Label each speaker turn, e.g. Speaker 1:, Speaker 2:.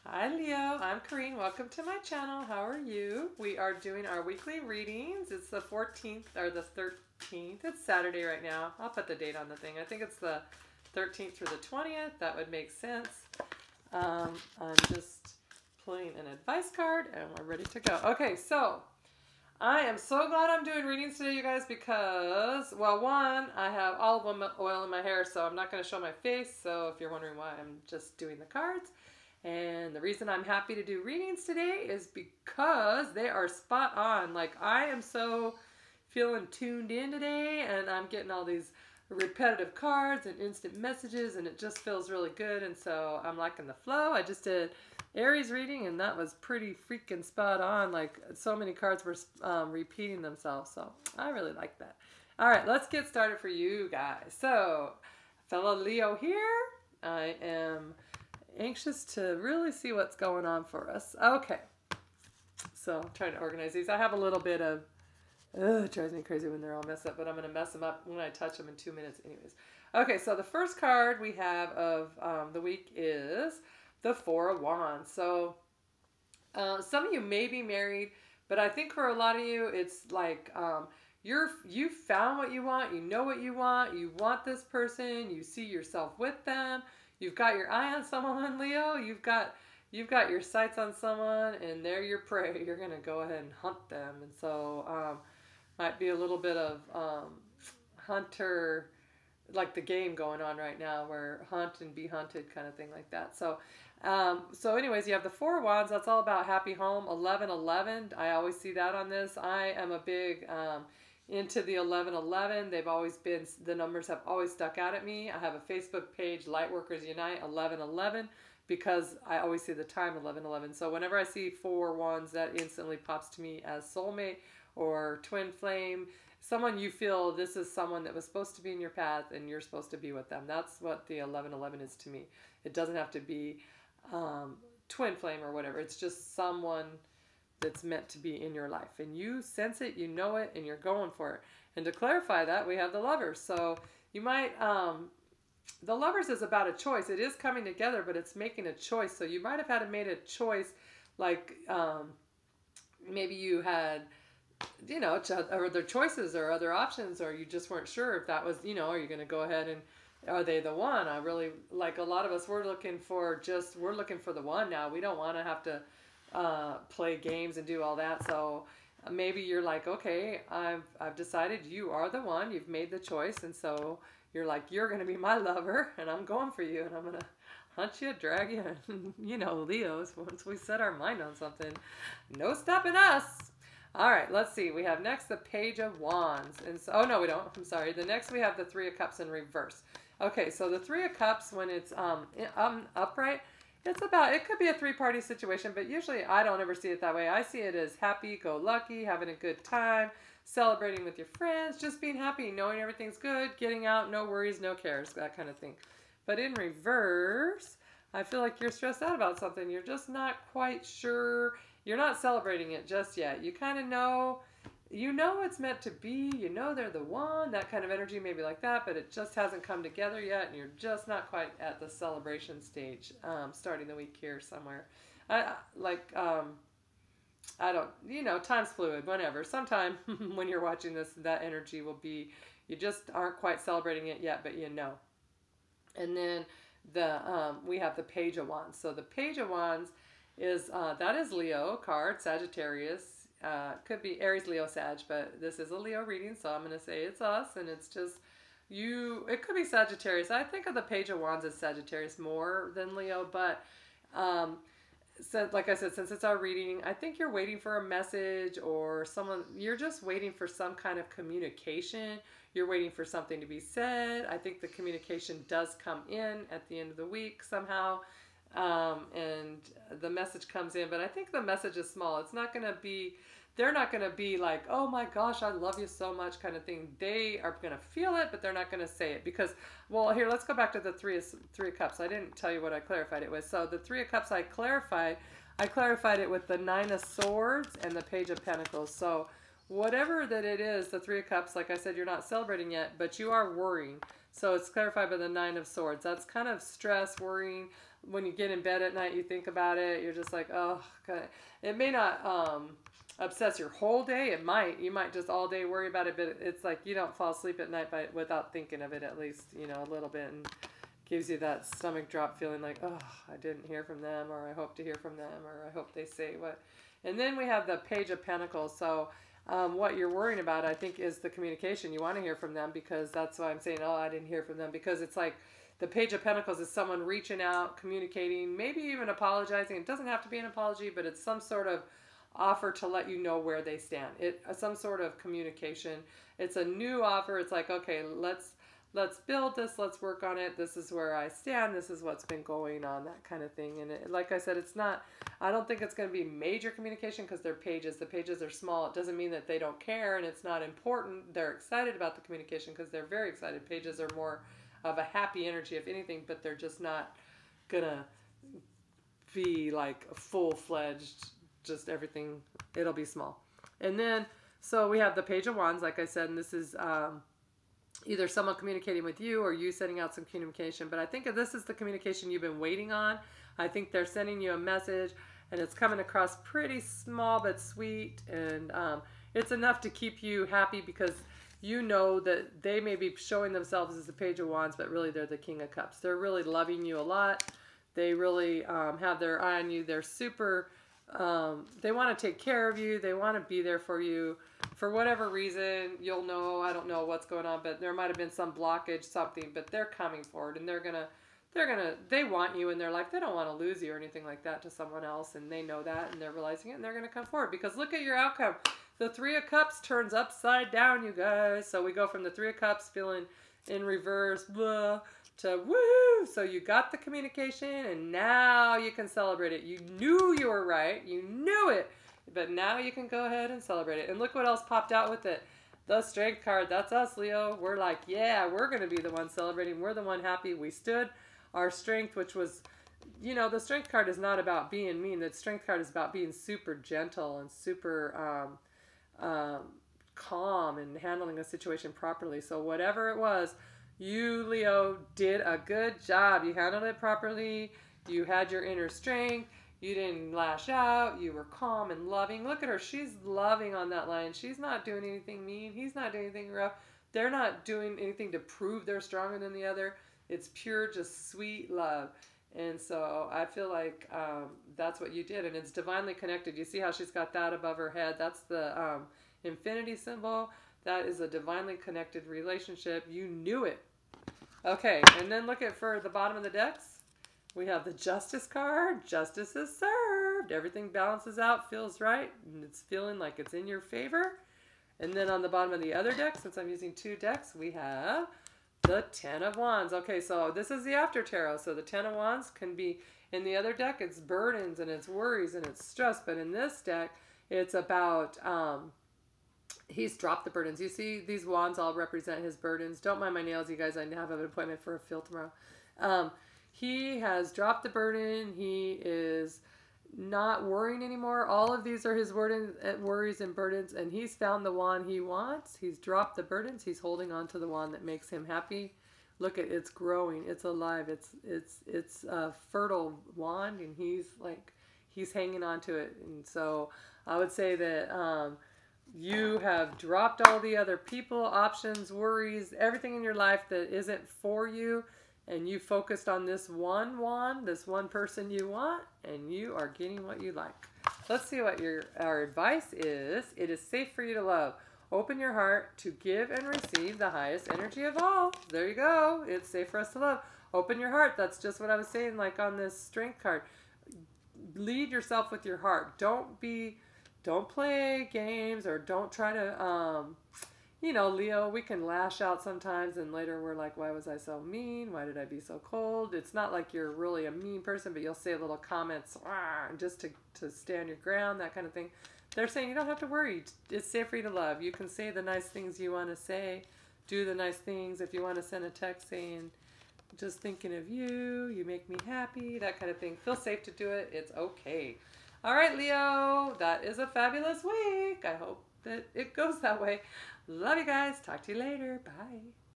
Speaker 1: Hi Leo, I'm Corrine. Welcome to my channel. How are you? We are doing our weekly readings. It's the 14th or the 13th. It's Saturday right now. I'll put the date on the thing. I think it's the 13th through the 20th. That would make sense. I'm just pulling an advice card and we're ready to go. Okay, so I am so glad I'm doing readings today, you guys, because, well, one, I have olive oil in my hair, so I'm not going to show my face. So if you're wondering why I'm just doing the cards. And the reason I'm happy to do readings today is because they are spot on. Like, I am so feeling tuned in today, and I'm getting all these repetitive cards and instant messages, and it just feels really good. And so I'm liking the flow. I just did Aries reading, and that was pretty freaking spot on. Like, so many cards were repeating themselves, so I really like that. All right, let's get started for you guys. So, fellow Leo here, I am anxious to really see what's going on for us. Okay, so I'm trying to organize these. I have a little bit of, it drives me crazy when they're all messed up, but I'm going to mess them up when I touch them in 2 minutes anyways. Okay, so the first card we have of the week is the Four of Wands. So some of you may be married, but I think for a lot of you, it's like you found what you want, you know what you want this person, you see yourself with them. You've got your eye on someone, Leo. You've got your sights on someone, and they're your prey. You're going to go ahead and hunt them. And so might be a little bit of hunter, like the game going on right now, where hunt and be hunted kind of thing like that. So so anyways, you have the Four of Wands. That's all about happy home. 1111. I always see that on this. I am a big into the 1111. They've always been, the numbers have always stuck out at me. I have a Facebook page, Lightworkers Unite 1111, because I always see the time 1111. So whenever I see Four Wands, that instantly pops to me as soulmate or twin flame. Someone you feel this is someone that was supposed to be in your path and you're supposed to be with them. That's what the 1111 is to me. It doesn't have to be twin flame or whatever. It's just someone that's meant to be in your life, and you sense it, you know it, and you're going for it. And to clarify that, we have the Lovers. So you might the Lovers is about a choice. It is coming together, but it's making a choice. So you might have had to made a choice, like maybe you had, you know, other choices or other options, or you just weren't sure if that was, you know, are you going to go ahead and are they the one? I really, like a lot of us, we're looking for the one now. We don't want to have to play games and do all that. So maybe you're like, okay, I've decided you are the one. You've made the choice, and so you're like, you're going to be my lover, and I'm going for you, and I'm going to hunt you, drag you. You know, Leos, once we set our mind on something, no stopping us. All right, let's see. We have next the Page of Wands, and so, oh no, we don't. I'm sorry. The next we have the Three of Cups in reverse. Okay, so the Three of Cups, when it's upright, it's about, it could be a three-party situation, but usually I don't ever see it that way. I see it as happy-go-lucky, having a good time, celebrating with your friends, just being happy, knowing everything's good, getting out, no worries, no cares, that kind of thing. But in reverse, I feel like you're stressed out about something. You're just not quite sure. You're not celebrating it just yet. You kind of know, you know it's meant to be, you know they're the one, that kind of energy, maybe like that, but it just hasn't come together yet, and you're just not quite at the celebration stage, starting the week here somewhere. I don't, you know, time's fluid, whenever. Sometime when you're watching this, that energy will be, you just aren't quite celebrating it yet, but you know. And then we have the Page of Wands. So the Page of Wands is, that is Leo card, Sagittarius. Could be Aries, Leo, Sag, but this is a Leo reading, so I'm going to say it's us, and it's just you. It could be Sagittarius. I think of the Page of Wands as Sagittarius more than Leo, but so, like I said, since it's our reading, I think you're waiting for a message or someone, you're just waiting for some kind of communication. You're waiting for something to be said. I think the communication does come in at the end of the week somehow. And the message comes in, but I think the message is small. It's not going to be, they're not going to be like, oh my gosh, I love you so much kind of thing. They are going to feel it, but they're not going to say it because, well, here, let's go back to the Three of Cups. I didn't tell you what I clarified it with. So the Three of Cups I clarified it with the Nine of Swords and the Page of Pentacles. So whatever that it is, the Three of Cups, like I said, you're not celebrating yet, but you are worrying. So it's clarified by the Nine of Swords. That's kind of stress, worrying, when you get in bed at night, you think about it. You're just like, oh, God. It may not obsess your whole day. It might. You might just all day worry about it, but it's like you don't fall asleep at night without thinking of it at least, a little bit, and gives you that stomach drop feeling like, oh, I didn't hear from them, or I hope to hear from them, or I hope they say what. And then we have the Page of Pentacles. So what you're worrying about, I think, is the communication. You want to hear from them, because that's why I'm saying, oh, I didn't hear from them, because it's like the Page of Pentacles is someone reaching out, communicating, maybe even apologizing. It doesn't have to be an apology, but it's some sort of offer to let you know where they stand. Some sort of communication. It's a new offer. It's like, okay, let's build this, let's work on it, this is where I stand, this is what's been going on, that kind of thing. And like I said, I don't think it's going to be major communication, because they're pages. The pages are small. It doesn't mean that they don't care and it's not important. They're excited about the communication, because they're very excited. Pages are more of a happy energy, if anything, but they're just not going to be like full-fledged, just everything. It'll be small. And then, so we have the Page of Wands, like I said, and this is either someone communicating with you or you sending out some communication. But I think this is the communication you've been waiting on. I think they're sending you a message, and it's coming across pretty small but sweet, and it's enough to keep you happy, because you know that they may be showing themselves as the Page of Wands, but really they're the King of Cups. They're really loving you a lot. They really have their eye on you. They're super, they want to take care of you. They want to be there for you. For whatever reason, you'll know, I don't know what's going on, but there might have been some blockage, something, but they're coming forward, and they want you in their life. They don't want to lose you or anything like that to someone else, and they know that, and they're realizing it, and they're going to come forward, because look at your outcome. The Three of Cups turns upside down, you guys. So we go from the Three of Cups feeling in reverse, blah, to woo. So you got the communication, and now you can celebrate it. You knew you were right. You knew it. But now you can go ahead and celebrate it. And look what else popped out with it. The Strength card. That's us, Leo. We're like, yeah, we're going to be the one celebrating. We're the one happy. We stood our strength, which was, the Strength card is not about being mean. The Strength card is about being super gentle and super calm and handling a situation properly. So whatever it was, you, Leo, did a good job. You handled it properly. You had your inner strength. You didn't lash out. You were calm and loving. Look at her. She's loving on that line. She's not doing anything mean. He's not doing anything rough. They're not doing anything to prove they're stronger than the other. It's pure, just sweet love. And so I feel like that's what you did. And it's divinely connected. You see how she's got that above her head? That's the infinity symbol. That is a divinely connected relationship. You knew it. Okay, and then look at for the bottom of the decks. We have the Justice card. Justice is served. Everything balances out, feels right, and it's feeling like it's in your favor. And then on the bottom of the other deck, since I'm using two decks, we have the Ten of Wands. Okay, so this is the after tarot. So the Ten of Wands can be, in the other deck, it's burdens and it's worries and it's stress. But in this deck, it's about, he's dropped the burdens. You see these wands all represent his burdens. Don't mind my nails, you guys. I have an appointment for a fill tomorrow. He has dropped the burden. He is not worrying anymore. All of these are his worries and burdens, and he's found the wand he wants. He's dropped the burdens. He's holding on to the wand that makes him happy. Look at it's growing. It's alive. It's a fertile wand, and he's hanging on to it. And so I would say that you have dropped all the other people, options, worries, everything in your life that isn't for you. And you focused on this one wand, this one person you want, and you are getting what you like. Let's see what our advice is. It is safe for you to love. Open your heart to give and receive the highest energy of all. There you go. It's safe for us to love. Open your heart. That's just what I was saying, like on this Strength card. Lead yourself with your heart. Don't play games, or don't try to, Leo, we can lash out sometimes, and later we're like, why was I so mean? Why did I be so cold? It's not like you're really a mean person, but you'll say little comments just to stand your ground, that kind of thing. They're saying you don't have to worry. It's safe for you to love. You can say the nice things you want to say. Do the nice things. If you want to send a text saying, just thinking of you, you make me happy, that kind of thing. Feel safe to do it. It's okay. All right, Leo, that is a fabulous week. I hope that it goes that way. Love you guys. Talk to you later. Bye.